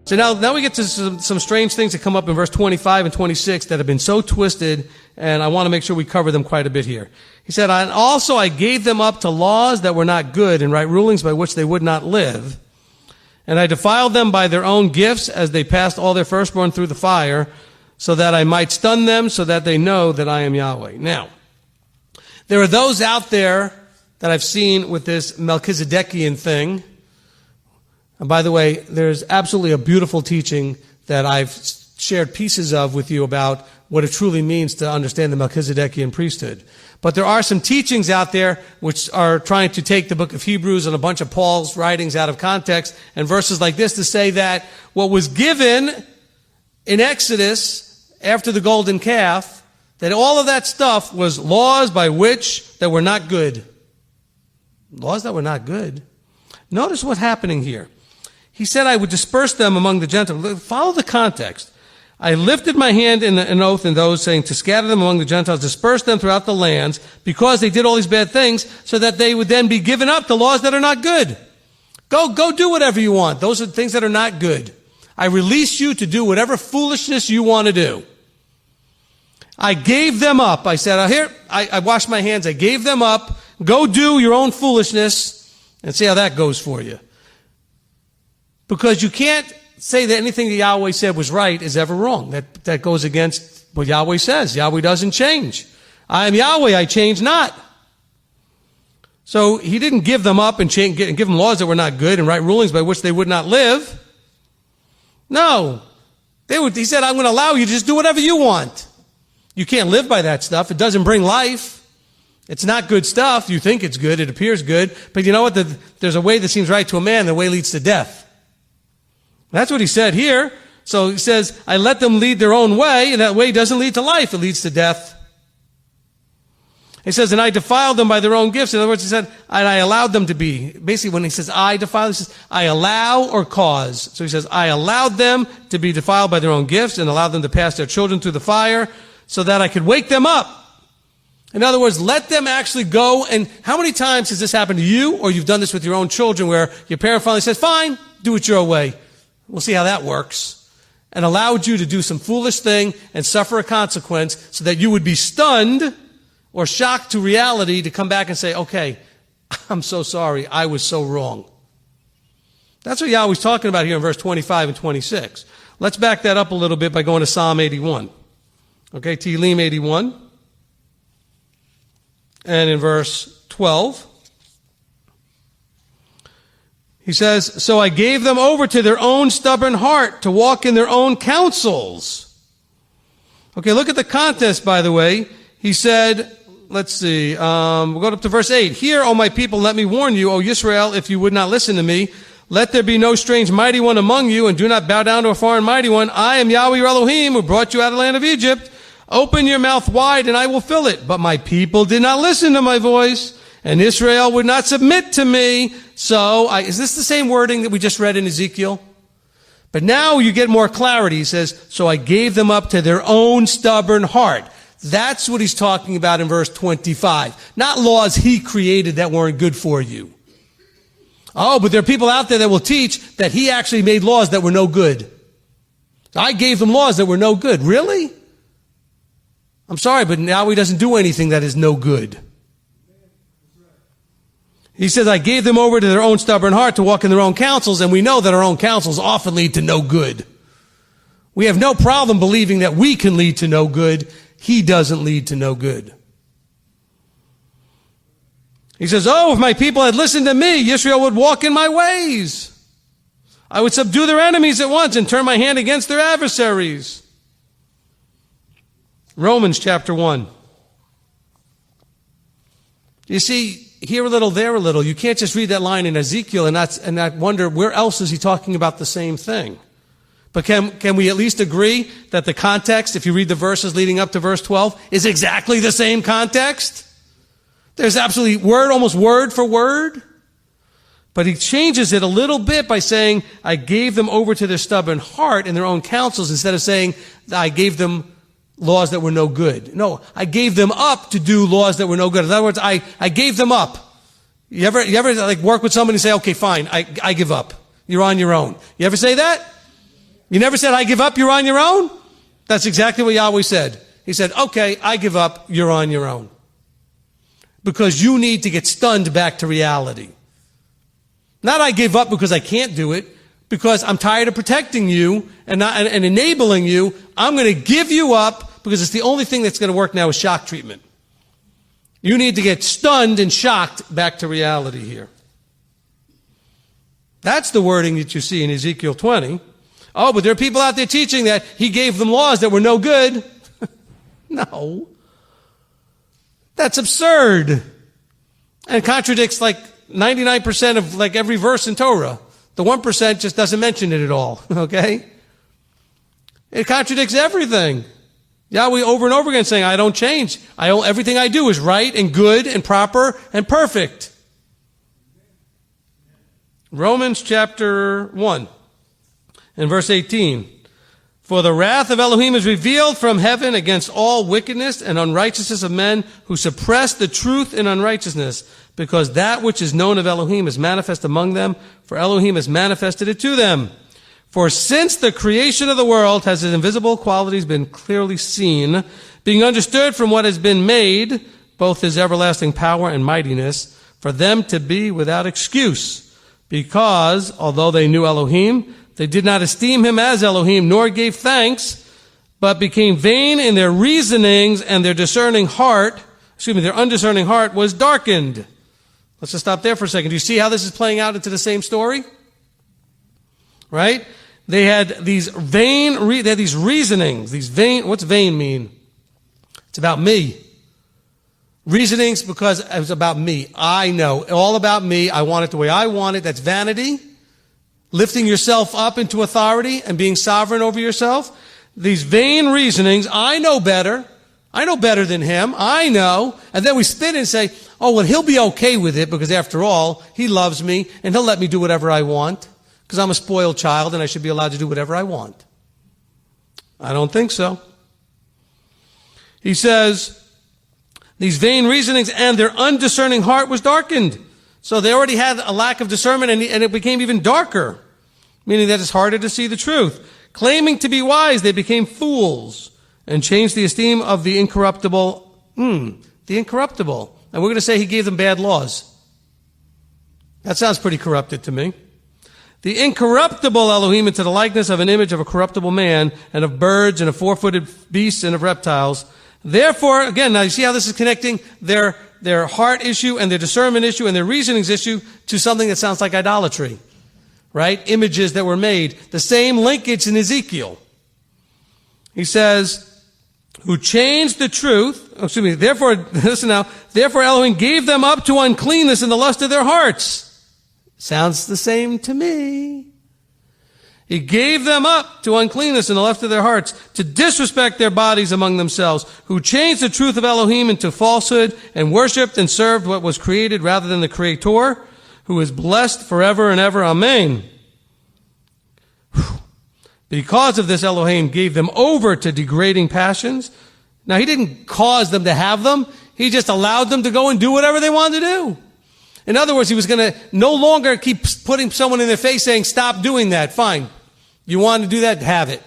So now we get to some strange things that come up in verse 25 and 26 that have been so twisted, and I want to make sure we cover them quite a bit here. He said, and also I gave them up to laws that were not good and right rulings by which they would not live. And I defiled them by their own gifts as they passed all their firstborn through the fire, so that I might stun them, so that they know that I am Yahweh. Now, there are those out there that I've seen with this Melchizedekian thing. And by the way, there's absolutely a beautiful teaching that I've shared pieces of with you about what it truly means to understand the Melchizedekian priesthood. But there are some teachings out there which are trying to take the book of Hebrews and a bunch of Paul's writings out of context and verses like this to say that what was given in Exodus after the golden calf, that all of that stuff was laws by which that were not good. Laws that were not good. Notice what's happening here. He said, I would disperse them among the Gentiles. Follow the context. I lifted my hand in an oath in those, saying to scatter them among the Gentiles, disperse them throughout the lands, because they did all these bad things, so that they would then be given up to laws that are not good. Go do whatever you want. Those are things that are not good. I release you to do whatever foolishness you want to do. I gave them up. I said, here, I washed my hands. I gave them up. Go do your own foolishness and see how that goes for you. Because you can't say that anything that Yahweh said was right is ever wrong. That goes against what Yahweh says. Yahweh doesn't change. I am Yahweh, I change not. So he didn't give them up and give them laws that were not good and right rulings by which they would not live. No. He said, I'm going to allow you to just do whatever you want. You can't live by that stuff. It doesn't bring life. It's not good stuff. You think it's good. It appears good. But you know what? There's a way that seems right to a man. The way leads to death. That's what he said here. So he says, I let them lead their own way, and that way doesn't lead to life. It leads to death. He says, and I defiled them by their own gifts. In other words, he said, and I allowed them to be. Basically, when he says I defile, he says, I allow or cause. So he says, I allowed them to be defiled by their own gifts and allowed them to pass their children through the fire so that I could wake them up. In other words, let them actually go. And how many times has this happened to you, or you've done this with your own children, where your parent finally says, fine, do it your way. We'll see how that works. And allowed you to do some foolish thing and suffer a consequence so that you would be stunned or shocked to reality to come back and say, okay, I'm so sorry. I was so wrong. That's what Yahweh's talking about here in verse 25 and 26. Let's back that up a little bit by going to Psalm 81. Okay, Tehillim 81. And in verse 12. He says, so I gave them over to their own stubborn heart to walk in their own counsels. Okay, look at the context, by the way. He said, let's see, we'll go up to verse 8. Hear, O my people, let me warn you, O Yisrael, if you would not listen to me. Let there be no strange mighty one among you, and do not bow down to a foreign mighty one. I am Yahweh your Elohim, who brought you out of the land of Egypt. Open your mouth wide, and I will fill it. But my people did not listen to my voice, and Israel would not submit to me. So, is this the same wording that we just read in Ezekiel? But now you get more clarity. He says, so I gave them up to their own stubborn heart. That's what he's talking about in verse 25. Not laws he created that weren't good for you. Oh, but there are people out there that will teach that he actually made laws that were no good. I gave them laws that were no good. Really? I'm sorry, but now he doesn't do anything that is no good. He says, I gave them over to their own stubborn heart to walk in their own counsels, and we know that our own counsels often lead to no good. We have no problem believing that we can lead to no good. He doesn't lead to no good. He says, oh, if my people had listened to me, Israel would walk in my ways. I would subdue their enemies at once and turn my hand against their adversaries. Romans chapter 1. You see, here a little, there a little. You can't just read that line in Ezekiel and not wonder where else is he talking about the same thing. But can we at least agree that the context, if you read the verses leading up to verse 12, is exactly the same context? There's absolutely almost word for word. But he changes it a little bit by saying, I gave them over to their stubborn heart and their own counsels, instead of saying, I gave them laws that were no good. No, I gave them up to do laws that were no good. In other words, I gave them up. You ever like work with somebody and say, okay, fine, I give up. You're on your own. You ever say that? You never said, I give up, you're on your own? That's exactly what Yahweh said. He said, okay, I give up, you're on your own. Because you need to get stunned back to reality. Not I give up because I can't do it, because I'm tired of protecting you and enabling you. I'm going to give you up because it's the only thing that's going to work now is shock treatment. You need to get stunned and shocked back to reality here. That's the wording that you see in Ezekiel 20. Oh, but there are people out there teaching that he gave them laws that were no good. No. That's absurd. And contradicts like 99% of like every verse in Torah. The 1% just doesn't mention it at all. Okay? It contradicts everything. Yahweh over and over again saying, I don't change. Everything I do is right and good and proper and perfect. Romans chapter 1 and verse 18. For the wrath of Elohim is revealed from heaven against all wickedness and unrighteousness of men who suppress the truth in unrighteousness, because that which is known of Elohim is manifest among them, for Elohim has manifested it to them. For since the creation of the world has his invisible qualities been clearly seen, being understood from what has been made, both his everlasting power and mightiness, for them to be without excuse. Because, although they knew Elohim, they did not esteem him as Elohim, nor gave thanks, but became vain in their reasonings, and their undiscerning heart was darkened. Let's just stop there for a second. Do you see how this is playing out into the same story? Right? They had these reasonings, what's vain mean? It's about me. Reasonings because it was about me. I know, all about me. I want it the way I want it. That's vanity. Lifting yourself up into authority and being sovereign over yourself. These vain reasonings, I know better. I know better than him. I know. And then we spin and say, oh, well, he'll be okay with it because after all, he loves me and he'll let me do whatever I want because I'm a spoiled child and I should be allowed to do whatever I want. I don't think so. He says, these vain reasonings and their undiscerning heart was darkened. So they already had a lack of discernment and it became even darker, meaning that it's harder to see the truth. Claiming to be wise, they became fools and changed the esteem of the incorruptible. The incorruptible. And we're going to say he gave them bad laws. That sounds pretty corrupted to me. The incorruptible Elohim into the likeness of an image of a corruptible man and of birds and of four-footed beasts and of reptiles. Therefore, again, now you see how this is connecting their heart issue and their discernment issue and their reasonings issue to something that sounds like idolatry, right? Images that were made. The same linkage in Ezekiel. He says, who changed the truth, therefore, listen now, therefore Elohim gave them up to uncleanness in the lust of their hearts. Sounds the same to me. He gave them up to uncleanness in the lust of their hearts, to disrespect their bodies among themselves, who changed the truth of Elohim into falsehood and worshipped and served what was created rather than the Creator, who is blessed forever and ever. Amen. Because of this, Elohim gave them over to degrading passions. Now, he didn't cause them to have them. He just allowed them to go and do whatever they wanted to do. In other words, he was going to no longer keep putting someone in their face saying, stop doing that. Fine. You want to do that? Have it.